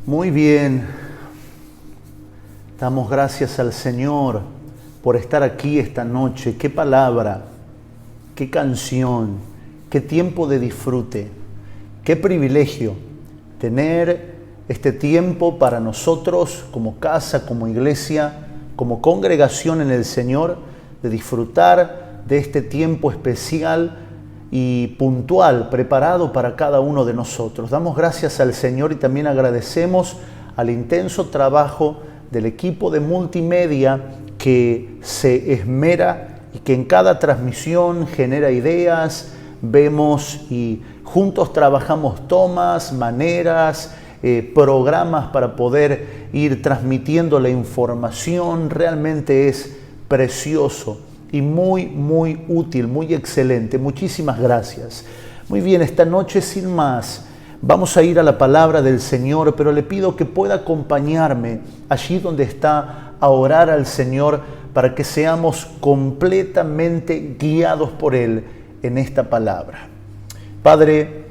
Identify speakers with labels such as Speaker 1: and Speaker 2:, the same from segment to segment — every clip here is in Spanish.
Speaker 1: Muy bien, damos gracias al Señor por estar aquí esta noche. Qué palabra, qué canción, qué tiempo de disfrute, qué privilegio tener este tiempo para nosotros como casa, como iglesia, como congregación en el Señor, de disfrutar de este tiempo especial y puntual, preparado para cada uno de nosotros. Damos gracias al Señor y también agradecemos al intenso trabajo del equipo de multimedia que se esmera y que en cada transmisión genera ideas, vemos y juntos trabajamos tomas, maneras, programas para poder ir transmitiendo la información. Realmente es precioso y muy útil, muy excelente. Muchísimas gracias. Muy bien, esta noche sin más vamos a ir a la palabra del Señor, pero le pido que pueda acompañarme allí donde está a orar al Señor para que seamos completamente guiados por Él en esta palabra. Padre,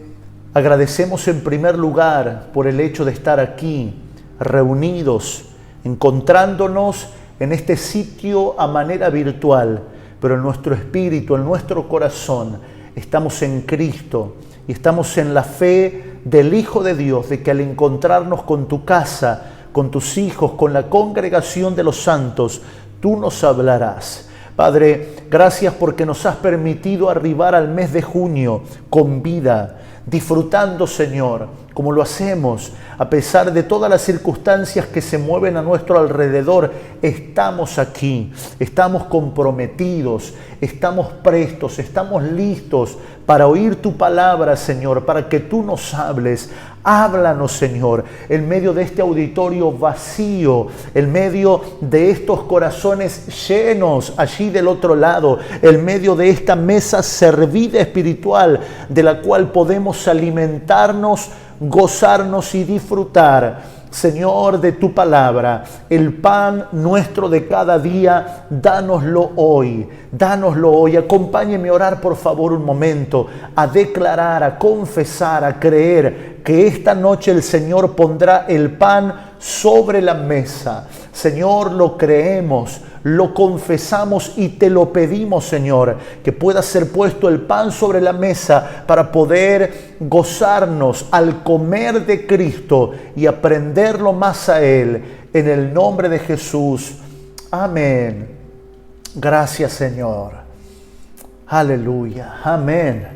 Speaker 1: agradecemos en primer lugar por el hecho de estar aquí reunidos, encontrándonos en este sitio a manera virtual, pero en nuestro espíritu, en nuestro corazón, estamos en Cristo y estamos en la fe del Hijo de Dios, de que al encontrarnos con tu casa, con tus hijos, con la congregación de los santos, tú nos hablarás. Padre, gracias porque nos has permitido arribar al mes de junio con vida, disfrutando, Señor, como lo hacemos, a pesar de todas las circunstancias que se mueven a nuestro alrededor. Estamos aquí, estamos comprometidos, estamos prestos, estamos listos para oír tu palabra, Señor, para que tú nos hables. Háblanos, Señor, en medio de este auditorio vacío, en medio de estos corazones llenos allí del otro lado, en medio de esta mesa servida espiritual de la cual podemos alimentarnos, gozarnos y disfrutar, Señor, de tu palabra. El pan nuestro de cada día, dánoslo hoy, dánoslo hoy. Acompáñeme a orar, por favor, un momento, a declarar, a confesar, a creer que esta noche el Señor pondrá el pan sobre la mesa. Señor, lo creemos, lo confesamos y te lo pedimos, Señor, que pueda ser puesto el pan sobre la mesa para poder gozarnos al comer de Cristo y aprenderlo más a Él. En el nombre de Jesús. Amén. Gracias, Señor. Aleluya. Amén.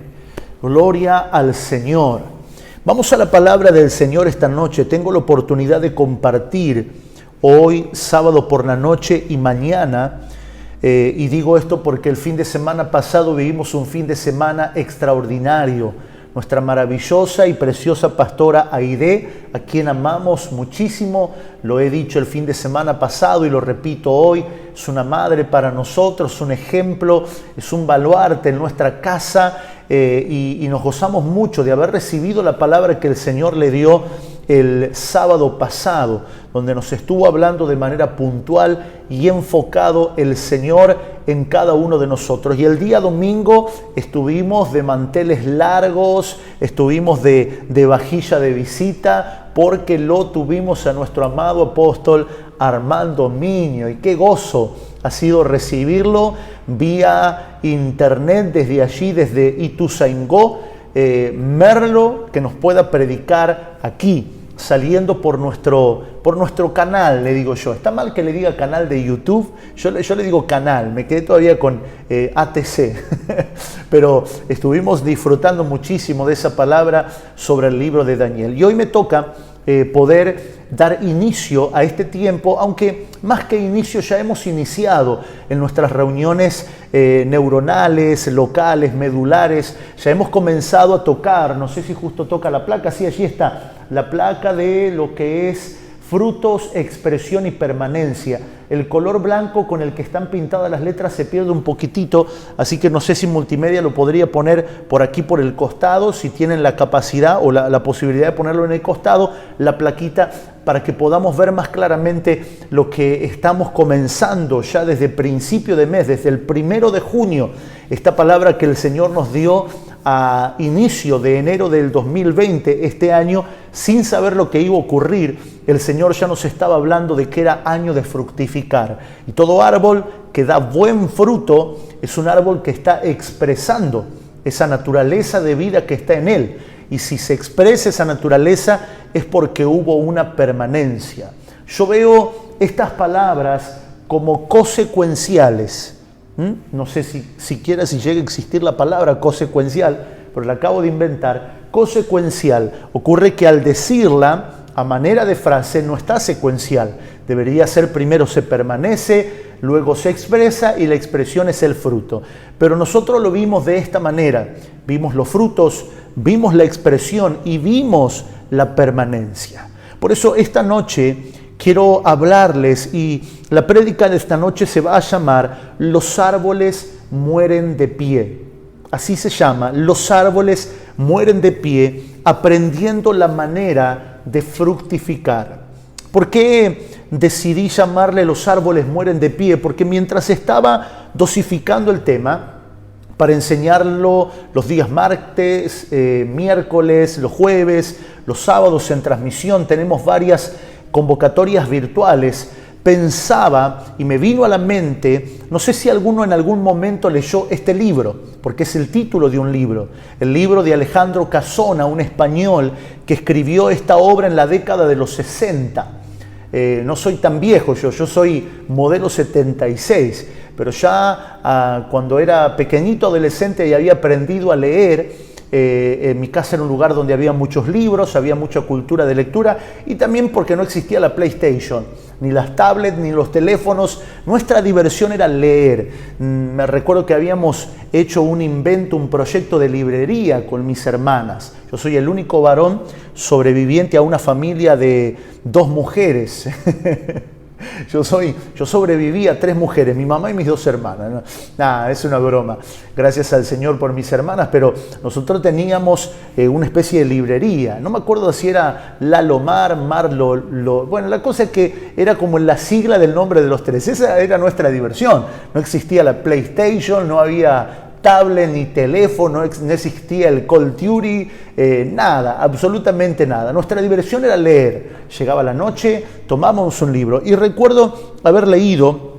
Speaker 1: Gloria al Señor. Vamos a la palabra del Señor esta noche. Tengo la oportunidad de compartir hoy, sábado por la noche y mañana, y digo esto porque el fin de semana pasado vivimos un fin de semana extraordinario. Nuestra maravillosa y preciosa pastora Aide, a quien amamos muchísimo, lo he dicho el fin de semana pasado y lo repito hoy, es una madre para nosotros, un ejemplo, es un baluarte en nuestra casa, y nos gozamos mucho de haber recibido la palabra que el Señor le dio el sábado pasado, donde nos estuvo hablando de manera puntual y enfocado el Señor en cada uno de nosotros. Y el día domingo estuvimos de manteles largos, estuvimos de vajilla de visita, porque lo tuvimos a nuestro amado apóstol Armando Miño. Y qué gozo ha sido recibirlo vía internet desde allí, desde Ituzaingó, Merlo, que nos pueda predicar aquí, saliendo por nuestro canal, le digo yo. Está mal que le diga canal de YouTube, yo le digo canal, me quedé todavía con ATC, pero estuvimos disfrutando muchísimo de esa palabra sobre el libro de Daniel. Y hoy me toca poder dar inicio a este tiempo, aunque más que inicio ya hemos iniciado en nuestras reuniones neuronales, locales, medulares, ya hemos comenzado a tocar, no sé si justo toca la placa, sí, allí está, la placa de lo que es frutos, expresión y permanencia. El color blanco con el que están pintadas las letras se pierde un poquitito, así que no sé si multimedia lo podría poner por aquí por el costado, si tienen la capacidad o la posibilidad de ponerlo en el costado, la plaquita, para que podamos ver más claramente lo que estamos comenzando ya desde principio de mes, desde el 1 de junio, esta palabra que el Señor nos dio a inicio de enero del 2020, este año, sin saber lo que iba a ocurrir, el Señor ya nos estaba hablando de que era año de fructificar. Y todo árbol que da buen fruto es un árbol que está expresando esa naturaleza de vida que está en él. Y si se expresa esa naturaleza es porque hubo una permanencia. Yo veo estas palabras como consecuenciales. No sé si siquiera si llega a existir la palabra consecuencial, pero la acabo de inventar. Consecuencial. Ocurre que al decirla a manera de frase no está secuencial. Debería ser primero se permanece, luego se expresa y la expresión es el fruto. Pero nosotros lo vimos de esta manera. Vimos los frutos, vimos la expresión y vimos la permanencia. Por eso esta noche quiero hablarles y la prédica de esta noche se va a llamar Los árboles mueren de pie. Así se llama, los árboles mueren de pie, aprendiendo la manera de fructificar. ¿Por qué decidí llamarle Los árboles mueren de pie? Porque mientras estaba dosificando el tema, para enseñarlo los días martes, miércoles, los jueves, los sábados en transmisión, tenemos varias convocatorias virtuales, pensaba y me vino a la mente, no sé si alguno en algún momento leyó este libro, porque es el título de un libro, el libro de Alejandro Casona, un español que escribió esta obra en la década de los 60. No soy tan viejo yo soy modelo 76, pero ya cuando era pequeñito, adolescente y había aprendido a leer. En mi casa era un lugar donde había muchos libros, había mucha cultura de lectura y también porque no existía la PlayStation, ni las tablets, ni los teléfonos. Nuestra diversión era leer. Me recuerdo que habíamos hecho un invento, un proyecto de librería con mis hermanas. Yo soy el único varón sobreviviente a una familia de 2 mujeres. Yo sobreviví a 3 mujeres, mi mamá y mis 2 hermanas. Nada, es una broma. Gracias al Señor por mis hermanas, pero nosotros teníamos una especie de librería. No me acuerdo si era Lalomar, bueno, la cosa es que era como la sigla del nombre de los 3. Esa era nuestra diversión. No existía la PlayStation, no había tablet ni teléfono, no existía el Call of Duty, nada, absolutamente nada. Nuestra diversión era leer. Llegaba la noche, tomábamos un libro y recuerdo haber leído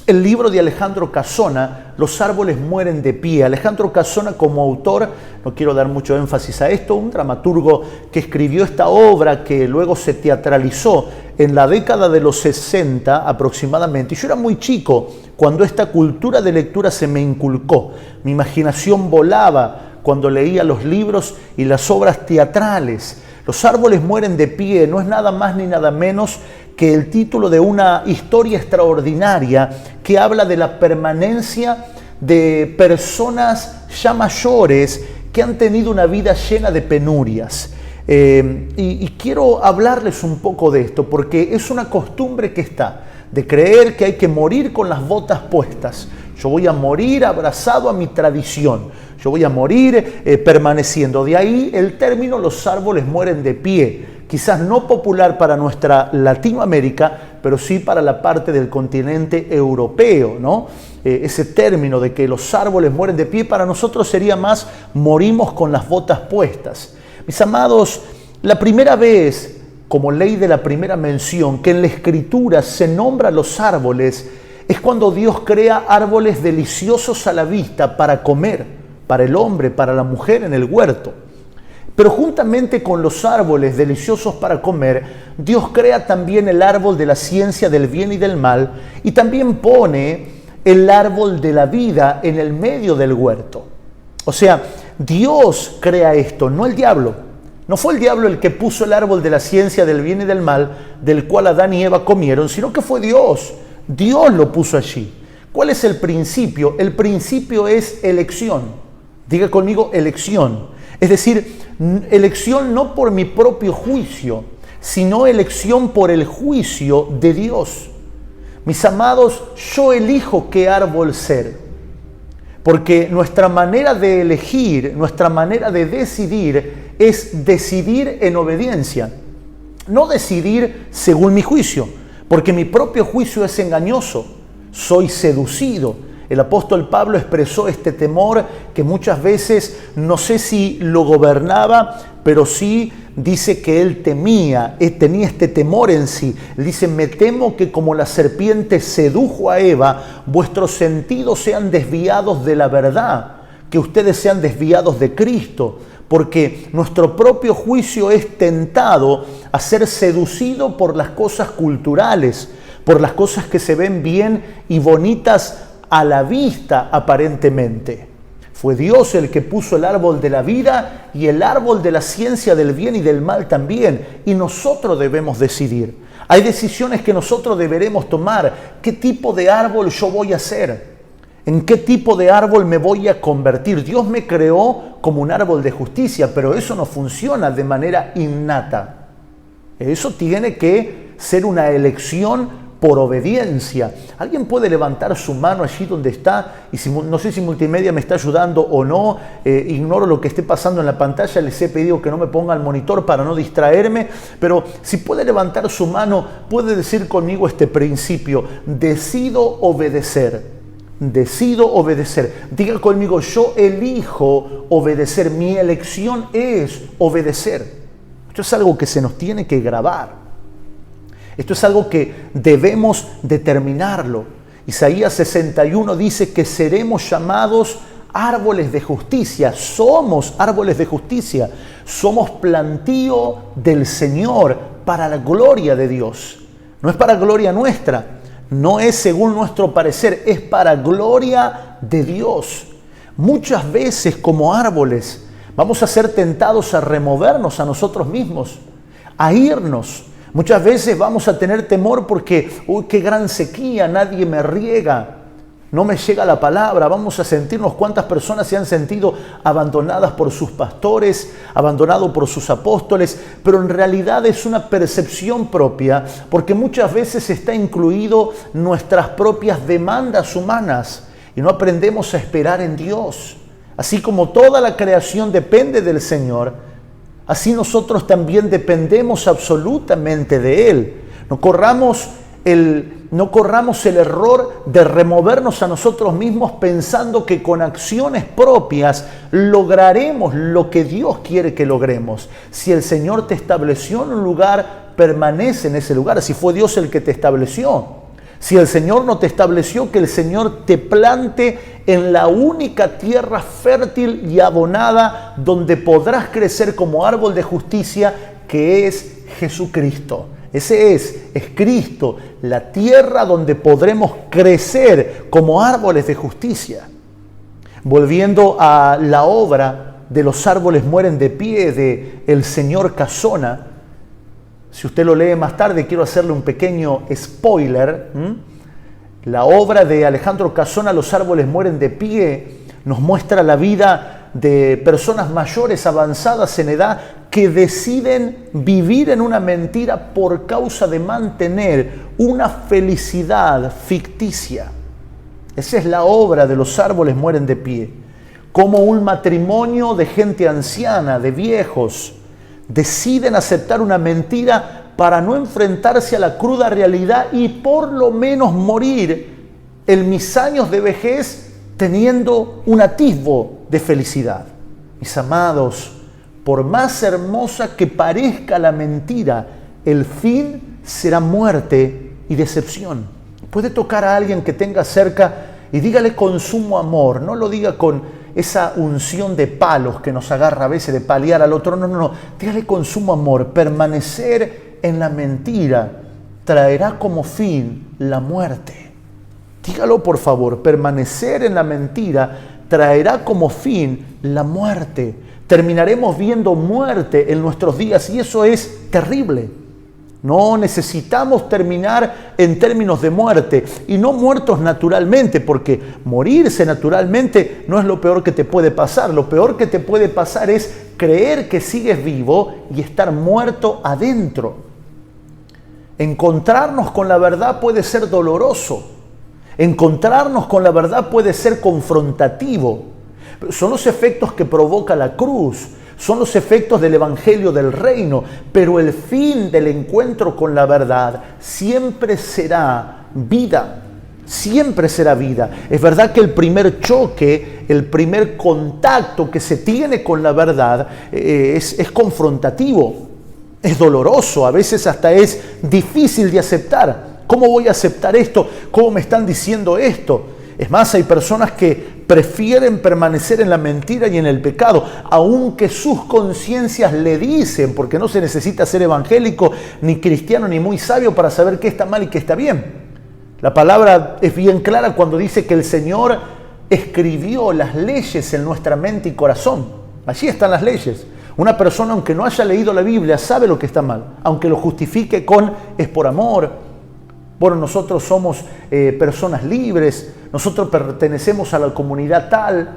Speaker 1: el libro de Alejandro Casona, Los árboles mueren de pie. Alejandro Casona como autor, no quiero dar mucho énfasis a esto, un dramaturgo que escribió esta obra que luego se teatralizó en la década de los 60 aproximadamente. Y yo era muy chico cuando esta cultura de lectura se me inculcó. Mi imaginación volaba cuando leía los libros y las obras teatrales. Los árboles mueren de pie no es nada más ni nada menos que el título de una historia extraordinaria que habla de la permanencia de personas ya mayores que han tenido una vida llena de penurias. Y quiero hablarles un poco de esto porque es una costumbre que está de creer que hay que morir con las botas puestas. Yo voy a morir abrazado a mi tradición. Yo voy a morir permaneciendo. De ahí el término los árboles mueren de pie. Quizás no popular para nuestra Latinoamérica, pero sí para la parte del continente europeo, ¿no? Ese término de que los árboles mueren de pie para nosotros sería más morimos con las botas puestas. Mis amados, la primera vez, como ley de la primera mención, que en la Escritura se nombra los árboles, es cuando Dios crea árboles deliciosos a la vista para comer, para el hombre, para la mujer en el huerto. Pero juntamente con los árboles deliciosos para comer, Dios crea también el árbol de la ciencia del bien y del mal y también pone el árbol de la vida en el medio del huerto. O sea, Dios crea esto, no el diablo. No fue el diablo el que puso el árbol de la ciencia del bien y del mal, del cual Adán y Eva comieron, sino que fue Dios. Dios lo puso allí. ¿Cuál es el principio? El principio es elección. Diga conmigo, elección. Es decir, elección no por mi propio juicio, sino elección por el juicio de Dios. Mis amados, yo elijo qué árbol ser, porque nuestra manera de elegir, nuestra manera de decidir es decidir en obediencia, no decidir según mi juicio, porque mi propio juicio es engañoso, soy seducido. El apóstol Pablo expresó este temor que muchas veces, no sé si lo gobernaba, pero sí dice que él tenía este temor en sí. Él dice, me temo que como la serpiente sedujo a Eva, vuestros sentidos sean desviados de la verdad, que ustedes sean desviados de Cristo, porque nuestro propio juicio es tentado a ser seducido por las cosas culturales, por las cosas que se ven bien y bonitas a la vista aparentemente. Fue Dios el que puso el árbol de la vida y el árbol de la ciencia del bien y del mal también. Y nosotros debemos decidir. Hay decisiones que nosotros deberemos tomar. ¿Qué tipo de árbol yo voy a ser? ¿En qué tipo de árbol me voy a convertir? Dios me creó como un árbol de justicia, pero eso no funciona de manera innata. Eso tiene que ser una elección por obediencia. ¿Alguien puede levantar su mano allí donde está? Y no sé si multimedia me está ayudando o no, ignoro lo que esté pasando en la pantalla, les he pedido que no me ponga el monitor para no distraerme, pero si puede levantar su mano, puede decir conmigo este principio: decido obedecer. Decido obedecer. Diga conmigo, yo elijo obedecer. Mi elección es obedecer. Esto es algo que se nos tiene que grabar. Esto es algo que debemos determinarlo. Isaías 61 dice que seremos llamados árboles de justicia. Somos árboles de justicia. Somos plantío del Señor para la gloria de Dios. No es para gloria nuestra. No es según nuestro parecer. Es para gloria de Dios. Muchas veces como árboles vamos a ser tentados a removernos a nosotros mismos, a irnos. Muchas veces vamos a tener temor porque, uy, qué gran sequía, nadie me riega, no me llega la palabra. Vamos a sentirnos, cuántas personas se han sentido abandonadas por sus pastores, abandonados por sus apóstoles, pero en realidad es una percepción propia, porque muchas veces está incluido nuestras propias demandas humanas y no aprendemos a esperar en Dios. Así como toda la creación depende del Señor, así nosotros también dependemos absolutamente de Él. No corramos el error de removernos a nosotros mismos pensando que con acciones propias lograremos lo que Dios quiere que logremos. Si el Señor te estableció en un lugar, permanece en ese lugar. Si fue Dios el que te estableció. Si el Señor no te estableció, que el Señor te plante en la única tierra fértil y abonada donde podrás crecer como árbol de justicia, que es Jesucristo. Ese es Cristo, la tierra donde podremos crecer como árboles de justicia. Volviendo a la obra de Los árboles mueren de pie de el señor Casona, si usted lo lee más tarde, quiero hacerle un pequeño spoiler. La obra de Alejandro Casona, Los árboles mueren de pie, nos muestra la vida de personas mayores, avanzadas en edad, que deciden vivir en una mentira por causa de mantener una felicidad ficticia. Esa es la obra de Los árboles mueren de pie. Como un matrimonio de gente anciana, de viejos, deciden aceptar una mentira para no enfrentarse a la cruda realidad y por lo menos morir en mis años de vejez teniendo un atisbo de felicidad. Mis amados, por más hermosa que parezca la mentira, el fin será muerte y decepción. Puede tocar a alguien que tenga cerca y dígale con sumo amor, no lo diga con esa unción de palos que nos agarra a veces de paliar al otro. No. Dígale con sumo amor, permanecer en la mentira traerá como fin la muerte. Dígalo por favor, permanecer en la mentira traerá como fin la muerte. Terminaremos viendo muerte en nuestros días y eso es terrible. No necesitamos terminar en términos de muerte y no muertos naturalmente, porque morirse naturalmente no es lo peor que te puede pasar. Lo peor que te puede pasar es creer que sigues vivo y estar muerto adentro. Encontrarnos con la verdad puede ser doloroso. Encontrarnos con la verdad puede ser confrontativo. Son los efectos que provoca la cruz. Son los efectos del evangelio del reino, pero el fin del encuentro con la verdad siempre será vida. siempre será vida. Es verdad que el primer choque, el primer contacto que se tiene con la verdad es confrontativo, es doloroso, a veces hasta es difícil de aceptar. ¿Cómo voy a aceptar esto? ¿Cómo me están diciendo esto? Es más, hay personas que prefieren permanecer en la mentira y en el pecado, aunque sus conciencias le dicen, porque no se necesita ser evangélico, ni cristiano, ni muy sabio para saber qué está mal y qué está bien. La palabra es bien clara cuando dice que el Señor escribió las leyes en nuestra mente y corazón. Allí están las leyes. Una persona, aunque no haya leído la Biblia, sabe lo que está mal, aunque lo justifique con es por amor. Bueno, nosotros somos personas libres, nosotros pertenecemos a la comunidad tal,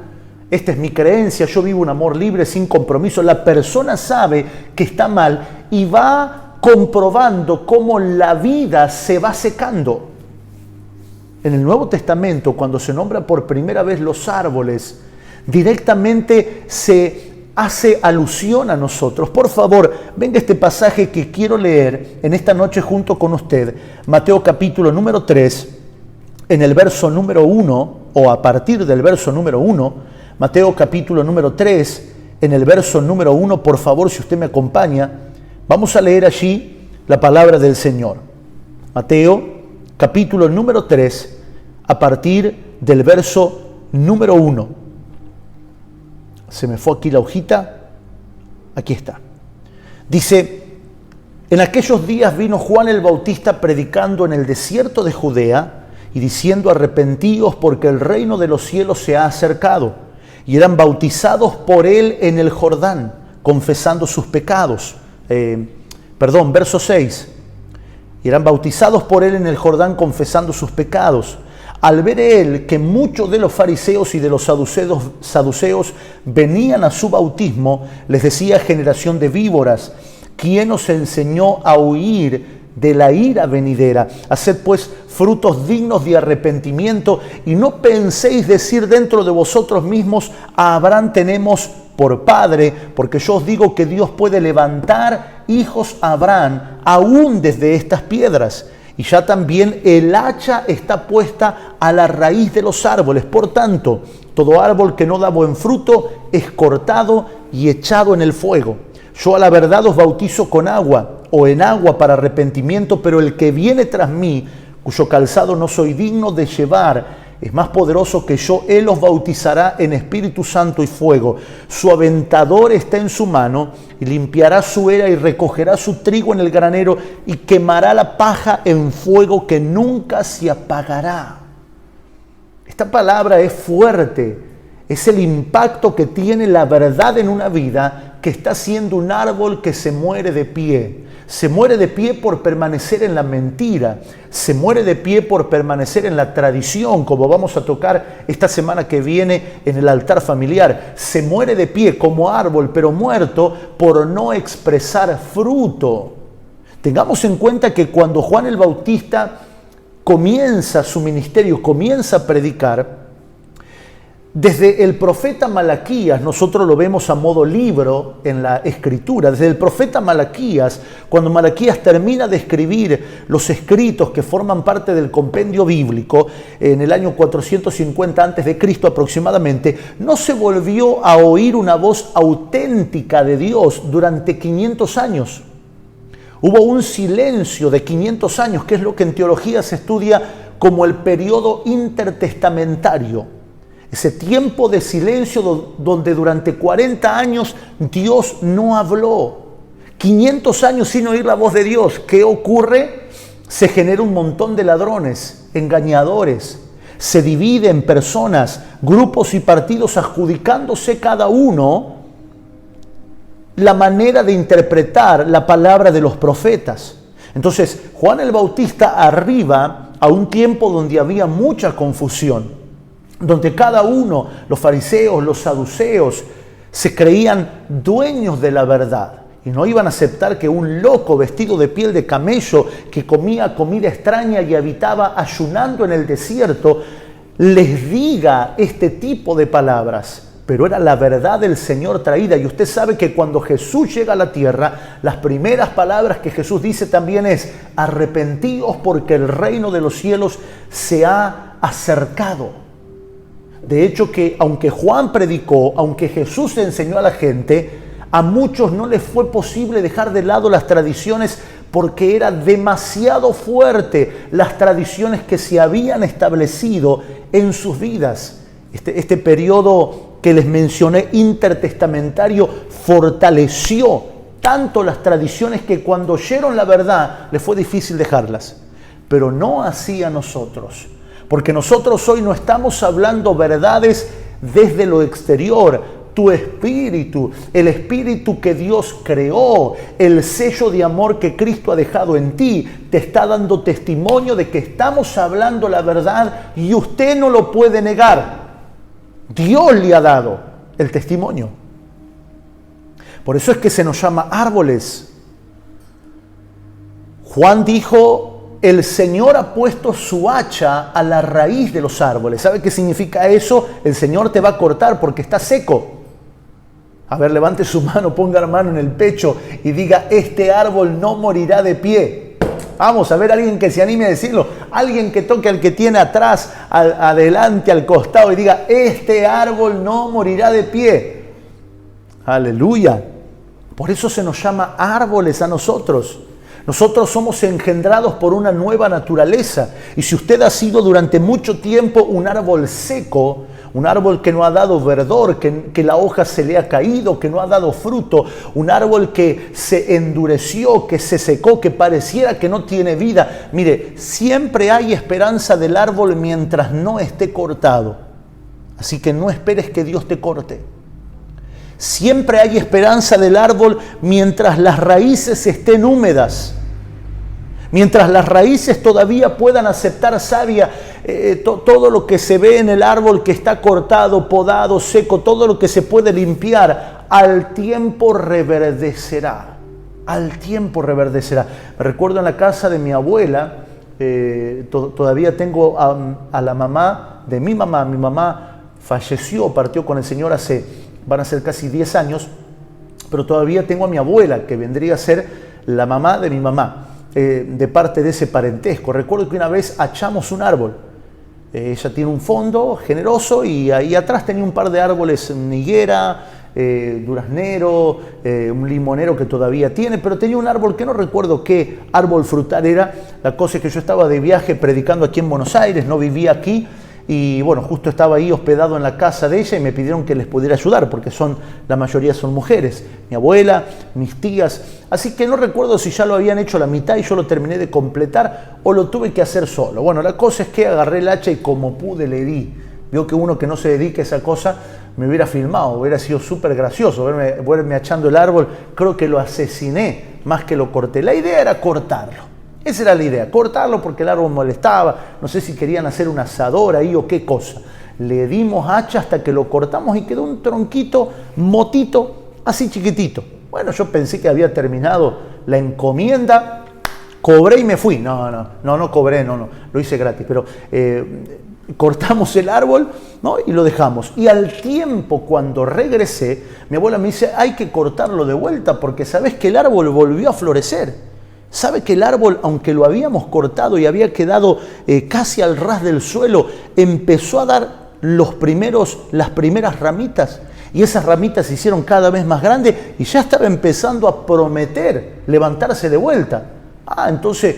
Speaker 1: esta es mi creencia, yo vivo un amor libre sin compromiso. La persona sabe que está mal y va comprobando cómo la vida se va secando. En el Nuevo Testamento, cuando se nombra por primera vez los árboles, directamente se hace alusión a nosotros. Por favor, venga este pasaje que quiero leer en esta noche junto con usted. Mateo capítulo número 3, en el verso número 1, o a partir del verso número 1, Mateo capítulo número 3, en el verso número 1, por favor, si usted me acompaña, vamos a leer allí la palabra del Señor. Mateo capítulo número 3, a partir del verso número 1. Se me fue aquí la hojita. Aquí está. Dice: en aquellos días vino Juan el Bautista predicando en el desierto de Judea y diciendo: arrepentíos porque el reino de los cielos se ha acercado. Y eran bautizados por él en el Jordán, confesando sus pecados. Verso 6. Y eran bautizados por él en el Jordán confesando sus pecados. Al ver él que muchos de los fariseos y de los saduceos venían a su bautismo, les decía: generación de víboras, ¿quién os enseñó a huir de la ira venidera? Haced pues frutos dignos de arrepentimiento y no penséis decir dentro de vosotros mismos: a Abraham tenemos por padre, porque yo os digo que Dios puede levantar hijos a Abraham aún desde estas piedras. Y ya también el hacha está puesta a la raíz de los árboles. Por tanto, todo árbol que no da buen fruto es cortado y echado en el fuego. Yo a la verdad os bautizo con agua, o en agua para arrepentimiento, pero el que viene tras mí, cuyo calzado no soy digno de llevar, es más poderoso que yo. Él os bautizará en Espíritu Santo y fuego. Su aventador está en su mano y limpiará su era y recogerá su trigo en el granero y quemará la paja en fuego que nunca se apagará. Esta palabra es fuerte. Es el impacto que tiene la verdad en una vida que está siendo un árbol que se muere de pie. Se muere de pie por permanecer en la mentira. Se muere de pie por permanecer en la tradición, como vamos a tocar esta semana que viene en el altar familiar. Se muere de pie como árbol, pero muerto por no expresar fruto. Tengamos en cuenta que cuando Juan el Bautista comienza su ministerio, comienza a predicar, desde el profeta Malaquías, nosotros lo vemos a modo libro en la Escritura, desde el profeta Malaquías, cuando Malaquías termina de escribir los escritos que forman parte del compendio bíblico, en el año 450 a.C. aproximadamente, no se volvió a oír una voz auténtica de Dios durante 500 años. Hubo un silencio de 500 años, que es lo que en teología se estudia como el periodo intertestamentario. Ese tiempo de silencio donde durante 40 años Dios no habló. 500 años sin oír la voz de Dios. ¿Qué ocurre? Se genera un montón de ladrones, engañadores. Se dividen personas, grupos y partidos adjudicándose cada uno la manera de interpretar la palabra de los profetas. Entonces, Juan el Bautista arriba a un tiempo donde había mucha confusión, donde cada uno, los fariseos, los saduceos, se creían dueños de la verdad y no iban a aceptar que un loco vestido de piel de camello que comía comida extraña y habitaba ayunando en el desierto les diga este tipo de palabras. pero era la verdad del Señor traída. Y usted sabe que cuando Jesús llega a la tierra, las primeras palabras que Jesús dice también es: arrepentíos porque el reino de los cielos se ha acercado. De hecho, que aunque Juan predicó, aunque Jesús enseñó a la gente, a muchos no les fue posible dejar de lado las tradiciones porque era demasiado fuerte las tradiciones que se habían establecido en sus vidas. Este periodo que les mencioné intertestamentario fortaleció tanto las tradiciones que cuando oyeron la verdad les fue difícil dejarlas. Pero no así a nosotros, porque nosotros hoy no estamos hablando verdades desde lo exterior. Tu espíritu, el espíritu que Dios creó, el sello de amor que Cristo ha dejado en ti, te está dando testimonio de que estamos hablando la verdad y usted no lo puede negar. Dios le ha dado el testimonio. Por eso es que se nos llama árboles. Juan dijo: el Señor ha puesto su hacha a la raíz de los árboles. ¿Sabe qué significa eso? El Señor te va a cortar porque está seco. A ver, levante su mano, ponga la mano en el pecho y diga: este árbol no morirá de pie. Vamos a ver a alguien que se anime a decirlo. Alguien que toque al que tiene atrás, adelante, al costado y diga: este árbol no morirá de pie. Aleluya. Por eso se nos llama árboles a nosotros. Nosotros somos engendrados por una nueva naturaleza. Y si usted ha sido durante mucho tiempo un árbol seco, un árbol que no ha dado verdor, que la hoja se le ha caído, que no ha dado fruto, un árbol que se endureció, que se secó, que pareciera que no tiene vida. Mire, siempre hay esperanza del árbol mientras no esté cortado. Así que no esperes que Dios te corte. Siempre hay esperanza del árbol mientras las raíces estén húmedas. Mientras las raíces todavía puedan aceptar savia, todo lo que se ve en el árbol que está cortado, podado, seco, todo lo que se puede limpiar, al tiempo reverdecerá. Al tiempo reverdecerá. Me recuerdo en la casa de mi abuela, todavía tengo a la mamá de mi mamá. Mi mamá falleció, partió con el Señor van a ser casi 10 años, pero todavía tengo a mi abuela, que vendría a ser la mamá de mi mamá. De parte de ese parentesco. Recuerdo que una vez hachamos un árbol. Ella tiene un fondo generoso y ahí atrás tenía un par de árboles, una higuera, duraznero, un limonero que todavía tiene, pero tenía un árbol que no recuerdo qué árbol frutal era. La cosa es que yo estaba de viaje predicando aquí en Buenos Aires, no vivía aquí. Y bueno, justo estaba ahí hospedado en la casa de ella y me pidieron que les pudiera ayudar porque la mayoría son mujeres, mi abuela, mis tías. Así que no recuerdo si ya lo habían hecho la mitad y yo lo terminé de completar o lo tuve que hacer solo. Bueno, la cosa es que agarré el hacha y como pude le di. Vio que uno que no se dedica a esa cosa me hubiera filmado, hubiera sido súper gracioso verme echando el árbol. Creo que lo asesiné más que lo corté. La idea era cortarlo. Esa era la idea, cortarlo porque el árbol molestaba, no sé si querían hacer un asador ahí o qué cosa. Le dimos hacha hasta que lo cortamos y quedó un tronquito, motito, así chiquitito. Bueno, yo pensé que había terminado la encomienda, cobré y me fui. No cobré, lo hice gratis, pero cortamos el árbol, ¿no? Y lo dejamos. Y al tiempo, cuando regresé, mi abuela me dice: hay que cortarlo de vuelta porque sabes que el árbol volvió a florecer. ¿Sabe que el árbol, aunque lo habíamos cortado y había quedado casi al ras del suelo, empezó a dar las primeras ramitas? Y esas ramitas se hicieron cada vez más grandes y ya estaba empezando a prometer levantarse de vuelta. Entonces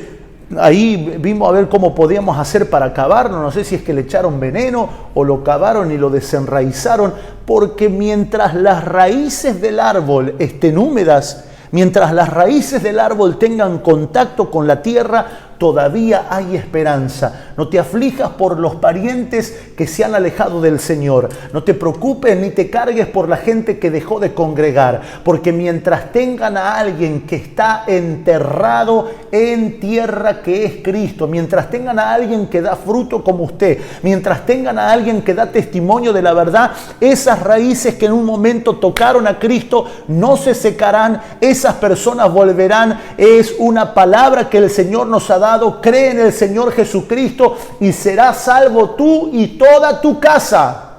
Speaker 1: ahí vimos a ver cómo podíamos hacer para cavarlo. No sé si es que le echaron veneno o lo cavaron y lo desenraizaron, porque mientras las raíces del árbol estén húmedas, mientras las raíces del árbol tengan contacto con la tierra, todavía hay esperanza. No te aflijas por los parientes que se han alejado del Señor. No te preocupes ni te cargues por la gente que dejó de congregar. Porque mientras tengan a alguien que está enterrado en tierra que es Cristo, mientras tengan a alguien que da fruto como usted, mientras tengan a alguien que da testimonio de la verdad, esas raíces que en un momento tocaron a Cristo no se secarán. Esas personas volverán. Es una palabra que el Señor nos ha dado. Cree en el Señor Jesucristo y serás salvo tú y toda tu casa.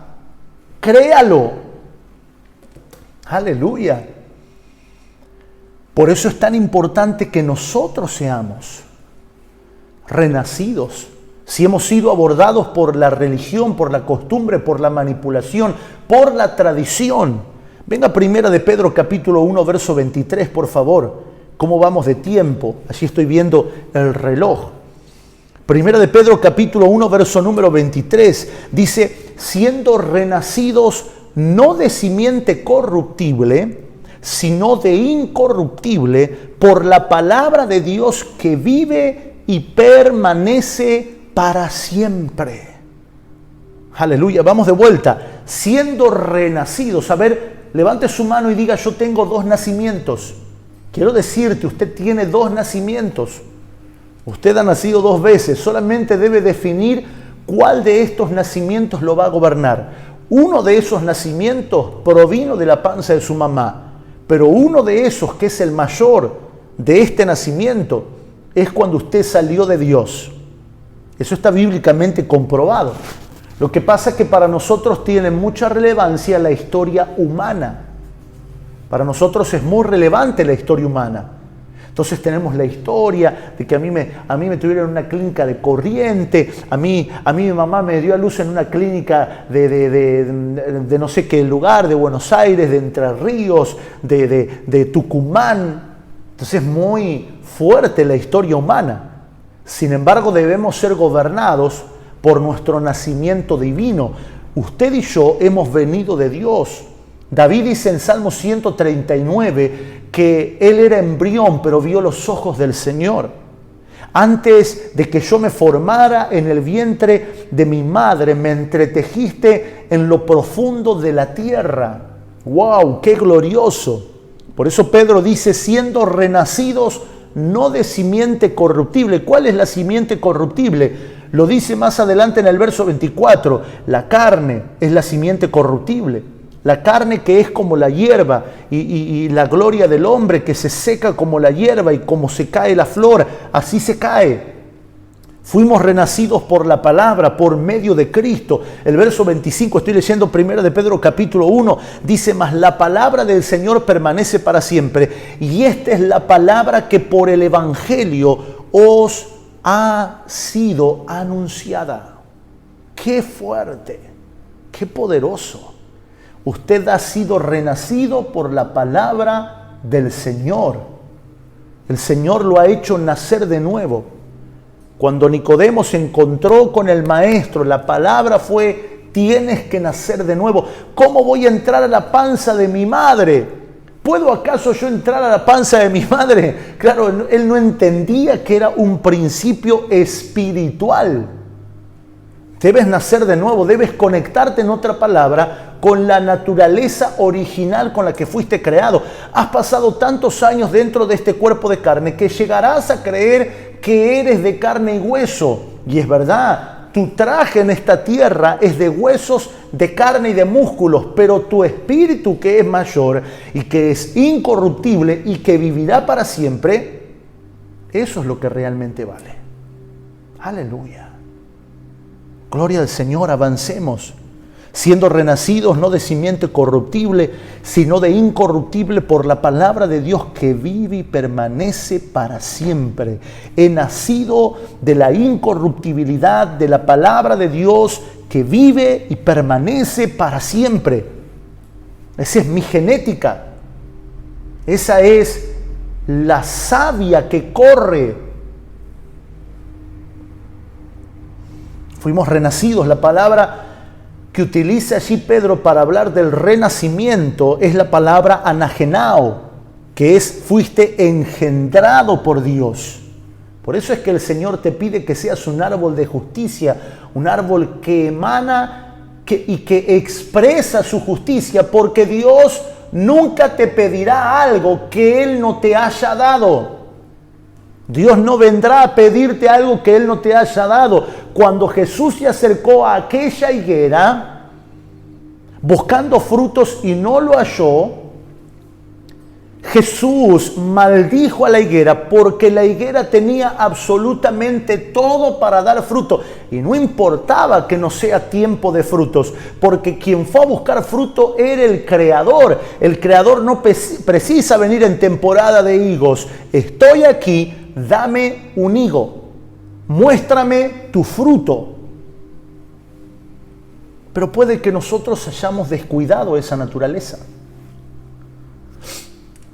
Speaker 1: Créalo. Aleluya. Por eso es tan importante que nosotros seamos renacidos. Si hemos sido abordados por la religión, por la costumbre, por la manipulación, por la tradición. Venga primera de Pedro capítulo 1, verso 23, por favor. ¿Cómo vamos de tiempo? Allí estoy viendo el reloj. Primera de Pedro capítulo 1, verso número 23. Dice, siendo renacidos no de simiente corruptible, sino de incorruptible, por la palabra de Dios que vive y permanece para siempre. Aleluya, vamos de vuelta. Siendo renacidos, a ver, levante su mano y diga, yo tengo 2 nacimientos. Quiero decirte, usted tiene 2 nacimientos. Usted ha nacido 2 veces, solamente debe definir cuál de estos nacimientos lo va a gobernar. Uno de esos nacimientos provino de la panza de su mamá. Pero uno de esos, que es el mayor de este nacimiento, es cuando usted salió de Dios. Eso está bíblicamente comprobado. Lo que pasa es que para nosotros tiene mucha relevancia la historia humana. Para nosotros es muy relevante la historia humana. Entonces tenemos la historia de que a mí me tuvieron en una clínica de Corriente, a mí mi mamá me dio a luz en una clínica de no sé qué lugar, de Buenos Aires, de Entre Ríos, de Tucumán. Entonces es muy fuerte la historia humana. Sin embargo, debemos ser gobernados por nuestro nacimiento divino. Usted y yo hemos venido de Dios. David dice en Salmo 139 que él era embrión, pero vio los ojos del Señor. Antes de que yo me formara en el vientre de mi madre, me entretejiste en lo profundo de la tierra. ¡Wow! ¡Qué glorioso! Por eso Pedro dice, siendo renacidos no de simiente corruptible. ¿Cuál es la simiente corruptible? Lo dice más adelante en el verso 24. La carne es la simiente corruptible. La carne que es como la hierba y la gloria del hombre que se seca como la hierba y como se cae la flor, así se cae. Fuimos renacidos por la palabra, por medio de Cristo. El verso 25, estoy leyendo 1 de Pedro capítulo 1, dice, mas la palabra del Señor permanece para siempre. Y esta es la palabra que por el Evangelio os ha sido anunciada. ¡Qué fuerte! ¡Qué poderoso! Usted ha sido renacido por la palabra del Señor. El Señor lo ha hecho nacer de nuevo. Cuando Nicodemo se encontró con el Maestro, la palabra fue, tienes que nacer de nuevo. ¿Cómo voy a entrar a la panza de mi madre? ¿Puedo acaso yo entrar a la panza de mi madre? Claro, él no entendía que era un principio espiritual. Debes nacer de nuevo, debes conectarte, en otra palabra, con la naturaleza original con la que fuiste creado. Has pasado tantos años dentro de este cuerpo de carne que llegarás a creer que eres de carne y hueso. Y es verdad, tu traje en esta tierra es de huesos, de carne y de músculos, pero tu espíritu, que es mayor y que es incorruptible y que vivirá para siempre, eso es lo que realmente vale. Aleluya. Gloria al Señor, avancemos, siendo renacidos no de simiente corruptible, sino de incorruptible por la palabra de Dios que vive y permanece para siempre. He nacido de la incorruptibilidad de la palabra de Dios que vive y permanece para siempre. Esa es mi genética. Esa es la savia que corre. Fuimos renacidos. La palabra que utiliza allí Pedro para hablar del renacimiento es la palabra anagenao, que es fuiste engendrado por Dios. Por eso es que el Señor te pide que seas un árbol de justicia, un árbol que emana y que expresa su justicia, porque Dios nunca te pedirá algo que Él no te haya dado. Dios no vendrá a pedirte algo que Él no te haya dado. Cuando Jesús se acercó a aquella higuera, buscando frutos y no lo halló, Jesús maldijo a la higuera porque la higuera tenía absolutamente todo para dar fruto. Y no importaba que no sea tiempo de frutos, porque quien fue a buscar fruto era el Creador. El Creador no precisa venir en temporada de higos. Estoy aquí, dame un higo. Muéstrame tu fruto. Pero puede que nosotros hayamos descuidado esa naturaleza.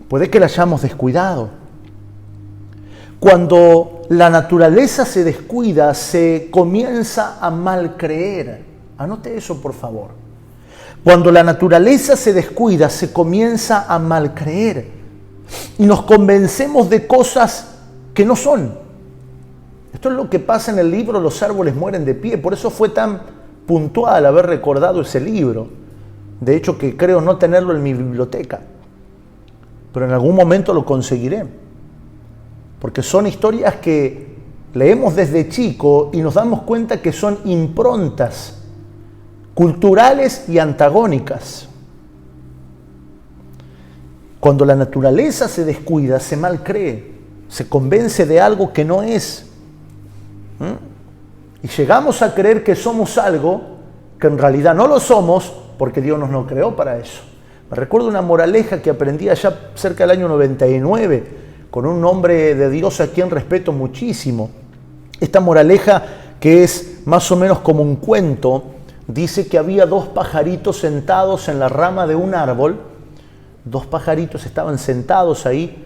Speaker 1: Puede que la hayamos descuidado. Cuando la naturaleza se descuida, se comienza a malcreer. Anote eso, por favor. Cuando la naturaleza se descuida, se comienza a malcreer. Y nos convencemos de cosas que no son. Esto es lo que pasa en el libro Los árboles mueren de pie. Por eso fue tan puntual haber recordado ese libro. De hecho, que creo no tenerlo en mi biblioteca. Pero en algún momento lo conseguiré. Porque son historias que leemos desde chico y nos damos cuenta que son improntas culturales y antagónicas. Cuando la naturaleza se descuida, se malcree, se convence de algo que no es. Y llegamos a creer que somos algo que en realidad no lo somos porque Dios nos lo creó para eso. Me recuerdo una moraleja que aprendí allá cerca del año 99 con un hombre de Dios a quien respeto muchísimo. Esta moraleja, que es más o menos como un cuento, dice que había dos pajaritos sentados en la rama de un árbol. Dos pajaritos estaban sentados ahí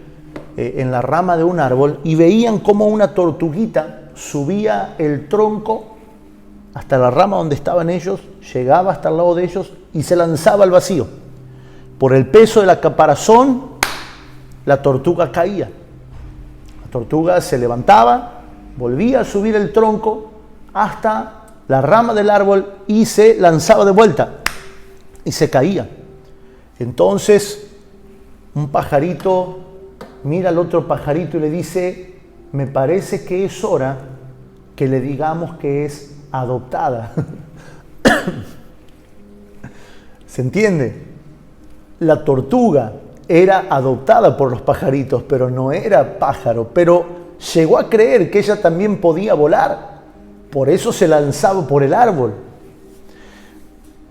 Speaker 1: en la rama de un árbol y veían cómo una tortuguita subía el tronco hasta la rama donde estaban ellos, llegaba hasta el lado de ellos y se lanzaba al vacío. Por el peso de la caparazón, la tortuga caía. La tortuga se levantaba, volvía a subir el tronco hasta la rama del árbol y se lanzaba de vuelta y se caía. Entonces, un pajarito mira al otro pajarito y le dice: me parece que es hora que le digamos que es adoptada. ¿Se entiende? La tortuga era adoptada por los pajaritos, pero no era pájaro. Pero llegó a creer que ella también podía volar. Por eso se lanzaba por el árbol.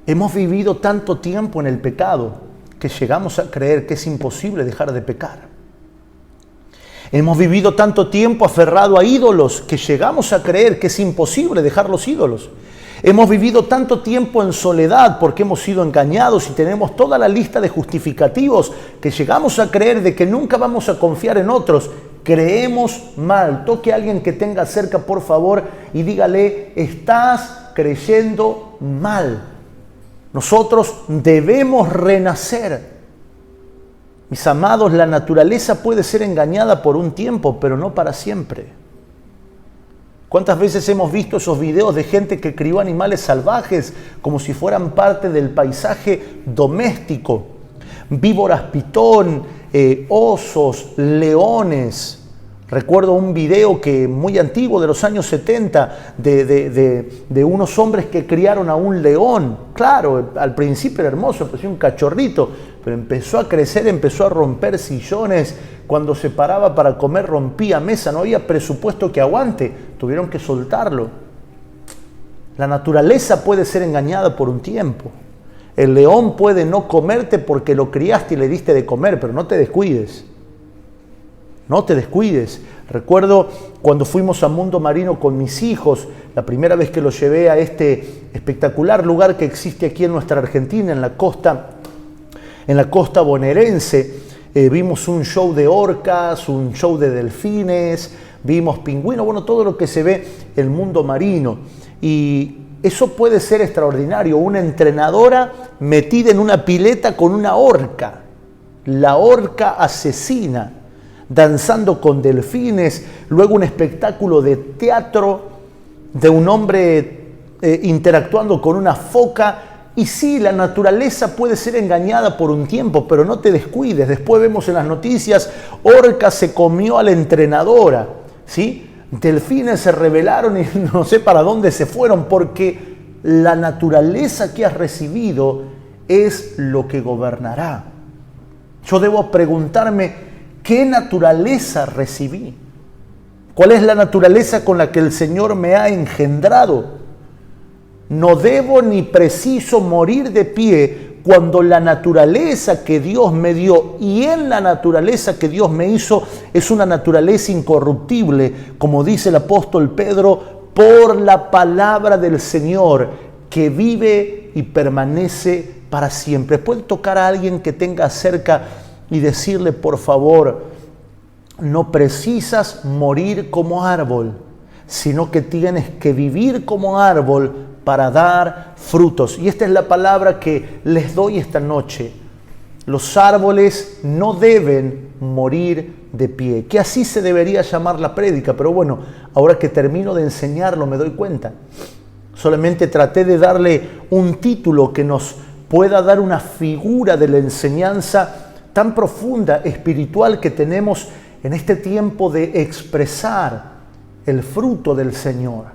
Speaker 1: Hemos vivido tanto tiempo en el pecado que llegamos a creer que es imposible dejar de pecar. Hemos vivido tanto tiempo aferrado a ídolos que llegamos a creer que es imposible dejar los ídolos. Hemos vivido tanto tiempo en soledad porque hemos sido engañados y tenemos toda la lista de justificativos que llegamos a creer de que nunca vamos a confiar en otros. Creemos mal. Toque a alguien que tenga cerca, por favor, y dígale: estás creyendo mal. Nosotros debemos renacer. Mis amados, la naturaleza puede ser engañada por un tiempo, pero no para siempre. ¿Cuántas veces hemos visto esos videos de gente que crió animales salvajes como si fueran parte del paisaje doméstico? Víboras pitón, osos, leones. Recuerdo un video muy antiguo de los años 70 de unos hombres que criaron a un león. Claro, al principio era hermoso, parecía un cachorrito, pero empezó a crecer, empezó a romper sillones. Cuando se paraba para comer rompía mesa, no había presupuesto que aguante, tuvieron que soltarlo. La naturaleza puede ser engañada por un tiempo. El león puede no comerte porque lo criaste y le diste de comer, pero no te descuides. No te descuides. Recuerdo cuando fuimos a Mundo Marino con mis hijos, la primera vez que los llevé a este espectacular lugar que existe aquí en nuestra Argentina, en la costa bonaerense. Vimos un show de orcas, un show de delfines, vimos pingüinos, bueno, todo lo que se ve en el mundo marino. Y eso puede ser extraordinario. Una entrenadora metida en una pileta con una orca, la orca asesina, danzando con delfines, luego un espectáculo de teatro de un hombre interactuando con una foca. Y sí, la naturaleza puede ser engañada por un tiempo, pero no te descuides. Después vemos en las noticias: orca se comió a la entrenadora, ¿sí? Delfines se rebelaron y no sé para dónde se fueron, porque la naturaleza que has recibido es lo que gobernará. Yo debo preguntarme, ¿qué naturaleza recibí? ¿Cuál es la naturaleza con la que el Señor me ha engendrado? No debo ni preciso morir de pie cuando la naturaleza que Dios me dio y en la naturaleza que Dios me hizo es una naturaleza incorruptible, como dice el apóstol Pedro, por la palabra del Señor que vive y permanece para siempre. Puede tocar a alguien que tenga cerca y decirle, por favor, no precisas morir como árbol, sino que tienes que vivir como árbol para dar frutos. Y esta es la palabra que les doy esta noche. Los árboles no deben morir de pie, que así se debería llamar la prédica, pero bueno, ahora que termino de enseñarlo me doy cuenta. Solamente traté de darle un título que nos pueda dar una figura de la enseñanza tan profunda, espiritual que tenemos en este tiempo de expresar el fruto del Señor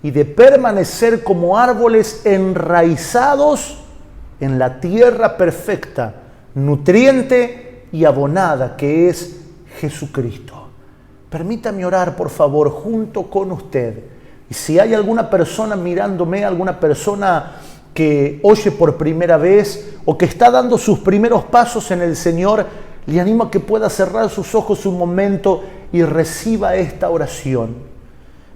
Speaker 1: y de permanecer como árboles enraizados en la tierra perfecta, nutriente y abonada que es Jesucristo. Permítame orar, por favor, junto con usted. Y si hay alguna persona mirándome, alguna persona que oye por primera vez o que está dando sus primeros pasos en el Señor, le animo a que pueda cerrar sus ojos un momento y reciba esta oración.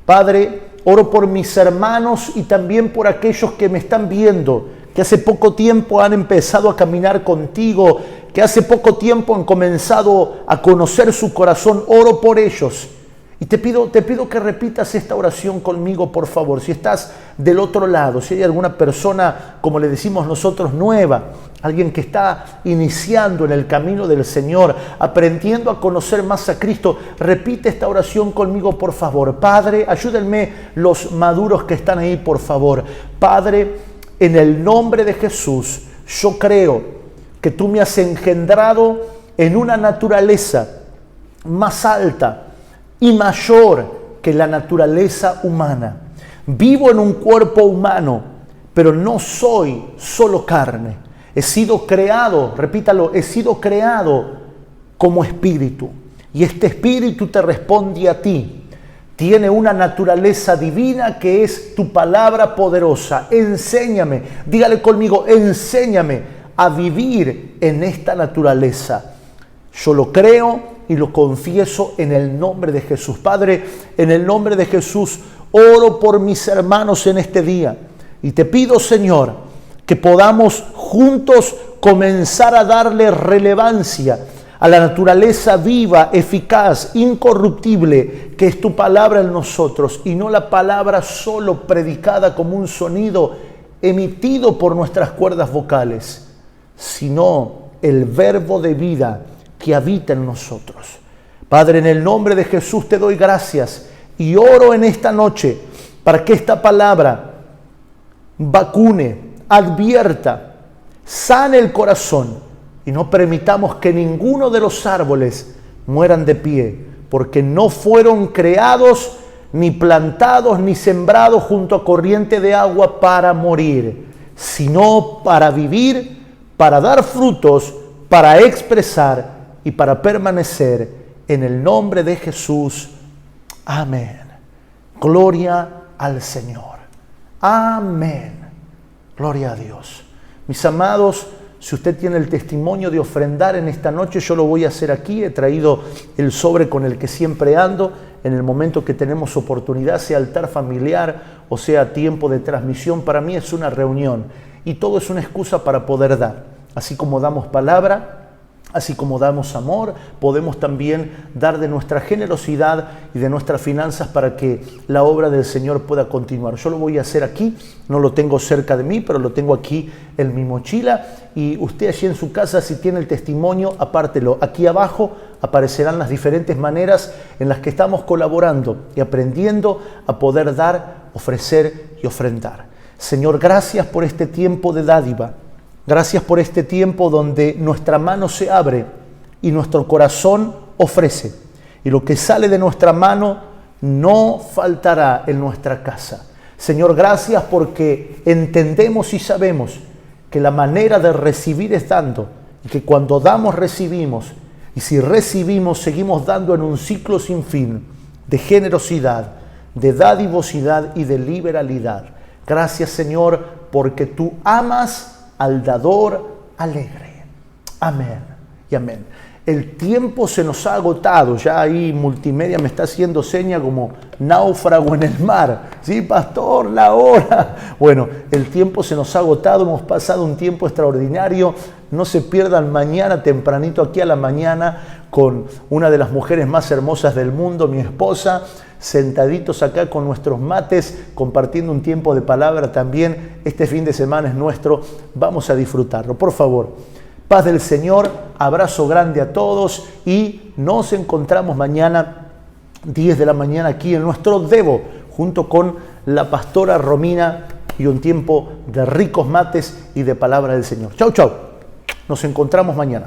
Speaker 1: Padre, oro por mis hermanos y también por aquellos que me están viendo, que hace poco tiempo han empezado a caminar contigo, que hace poco tiempo han comenzado a conocer su corazón. Oro por ellos. Y te pido que repitas esta oración conmigo, por favor. Si estás del otro lado, si hay alguna persona, como le decimos nosotros, nueva, alguien que está iniciando en el camino del Señor, aprendiendo a conocer más a Cristo, repite esta oración conmigo, por favor. Padre, ayúdenme los maduros que están ahí, por favor. Padre, en el nombre de Jesús, yo creo que tú me has engendrado en una naturaleza más alta y mayor que la naturaleza humana. Vivo en un cuerpo humano, pero no soy solo carne. He sido creado, repítalo, he sido creado como espíritu. Y este espíritu te responde a ti. Tiene una naturaleza divina que es tu palabra poderosa. Enséñame, dígale conmigo, enséñame a vivir en esta naturaleza. Yo lo creo y lo confieso en el nombre de Jesús. Padre, en el nombre de Jesús, oro por mis hermanos en este día. Y te pido, Señor, que podamos juntos comenzar a darle relevancia a la naturaleza viva, eficaz, incorruptible, que es tu palabra en nosotros, y no la palabra solo predicada como un sonido emitido por nuestras cuerdas vocales, sino el verbo de vida que habita en nosotros. Padre, en el nombre de Jesús te doy gracias y oro en esta noche para que esta palabra vacune, advierta, sane el corazón y no permitamos que ninguno de los árboles mueran de pie, porque no fueron creados, ni plantados, ni sembrados junto a corriente de agua para morir, sino para vivir, para dar frutos, para expresar y para permanecer en el nombre de Jesús. Amén. Gloria al Señor. Amén. Gloria a Dios. Mis amados, si usted tiene el testimonio de ofrendar en esta noche, yo lo voy a hacer aquí. He traído el sobre con el que siempre ando en el momento que tenemos oportunidad, sea altar familiar o sea tiempo de transmisión. Para mí es una reunión y todo es una excusa para poder dar. Así como damos palabra, así como damos amor, podemos también dar de nuestra generosidad y de nuestras finanzas para que la obra del Señor pueda continuar. Yo lo voy a hacer aquí, no lo tengo cerca de mí, pero lo tengo aquí en mi mochila. Y usted allí en su casa, si tiene el testimonio, apártelo. Aquí abajo aparecerán las diferentes maneras en las que estamos colaborando y aprendiendo a poder dar, ofrecer y ofrendar. Señor, gracias por este tiempo de dádiva. Gracias por este tiempo donde nuestra mano se abre y nuestro corazón ofrece. Y lo que sale de nuestra mano no faltará en nuestra casa. Señor, gracias porque entendemos y sabemos que la manera de recibir es dando Y que cuando damos, recibimos. Y si recibimos, seguimos dando en un ciclo sin fin de generosidad, de dadivosidad y de liberalidad. Gracias, Señor, porque tú amas al dador alegre. Amén y amén. El tiempo se nos ha agotado. Ya ahí Multimedia me está haciendo seña como náufrago en el mar. Sí, pastor, la hora. Bueno, el tiempo se nos ha agotado. Hemos pasado un tiempo extraordinario. No se pierdan mañana tempranito aquí a la mañana con una de las mujeres más hermosas del mundo, mi esposa, sentaditos acá con nuestros mates, compartiendo un tiempo de palabra también. Este fin de semana es nuestro. Vamos a disfrutarlo. Por favor. Paz del Señor, abrazo grande a todos y nos encontramos mañana 10 de la mañana aquí en nuestro Devo junto con la pastora Romina y un tiempo de ricos mates y de palabra del Señor. Chau, chau. Nos encontramos mañana.